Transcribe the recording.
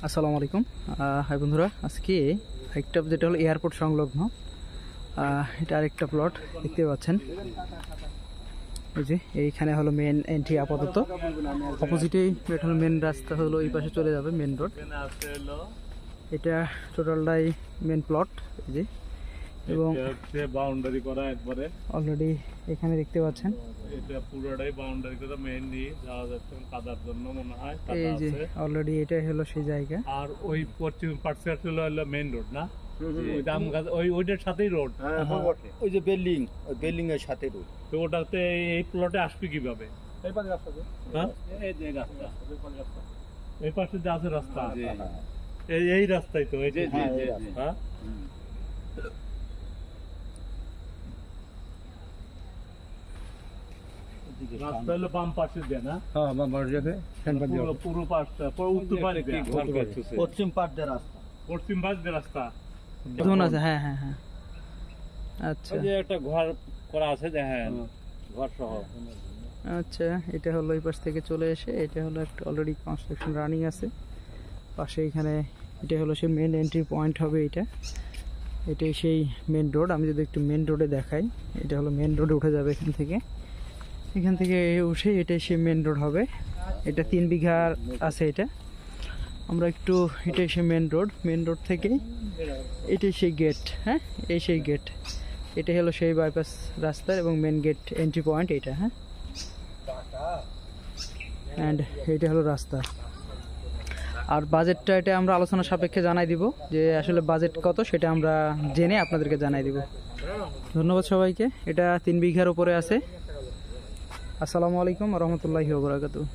আসসালামু আলাইকুম। হাই বন্ধুরা, আজকে একটা যেটা হলো এয়ারপোর্ট সংলগ্ন এটা আরেকটা প্লট দেখতে পাচ্ছেন। এই যে এইখানে হলো মেন এন্ট্রি, আপাতত অপোজিটেই এটা হলো মেন রাস্তা, হলো এই পাশে চলে যাবে মেন রোড। এটা টোটালটাই মেন প্লট, এই যে, এবং বাউন্ডারি করা একবারে অলরেডি এখানে দেখতে পাচ্ছেন এটা পুরোটাই বাউন্ডারি করা, মেইন দিয়ে যাওয়া যাচ্ছে কাদার জন্য মনে হয়। এই যে অলরেডি এটাই হলো সেই জায়গা। আর ওই পশ্চিম পাশে হলো মেইন রোড না, ওই দাম গাছ ওইটার সাথেই রোড, ওই যে বিল্ডিং, ওই বিল্ডিং এর সাথে রোড। তো ওটাতে এই প্লটে আসবে কিভাবে? এই পাশে রাস্তা, হ্যাঁ এই যে রাস্তা, এই পাশে যে আছে রাস্তা, এই রাস্তাই তো, এই যে হ্যাঁ রাস্তা হলো বাম পাশে দেয় না? হ্যাঁ, বাম পাশে যাবে, পুরো পাশটা উত্তর পাশে পশ্চিম পাশ দিয়ে রাস্তা, পশ্চিম পাশ দিয়ে রাস্তা ধন আছে। হ্যাঁ হ্যাঁ হ্যাঁ, আচ্ছা। যে একটা ঘর করা আছে, দেখেন ঘর সহ। আচ্ছা, এটা হলো এই পাশ থেকে চলে এসে, এটা হলো একটা অলরেডি কনস্ট্রাকশন রানিং আছে পাশে। এখানে এটা হলো সেই মেন এন্ট্রি পয়েন্ট হবে। এটাই সেই মেন রোড। আমি যদি একটু মেন রোডে দেখাই, এটা হলো মেন রোডে উঠে যাবে এখান থেকে উঠে এটাই সেই মেন রোড হবে। এটা 3 বিঘা আছে। আমরা একটু, এটাই সেই মেন রোড থেকে এটাই সেই গেট। হ্যাঁ, এই সেই গেট, এটা হলো সেই বাইপাস রাস্তার এবং মেন গেট এন্ট্রি পয়েন্ট এটা। হ্যাঁ, অ্যান্ড এটা হলো রাস্তা। আর বাজেটটা এটা আমরা আলোচনা সাপেক্ষে জানাই দিব, যে আসলে বাজেট কত সেটা আমরা জেনে আপনাদেরকে জানাই দিব। ধন্যবাদ সবাইকে। এটা 3 বিঘার উপরে আছে। আসসালামু আলাইকুম ওয়া রাহমাতুল্লাহি ওয়া বারাকাতুহু।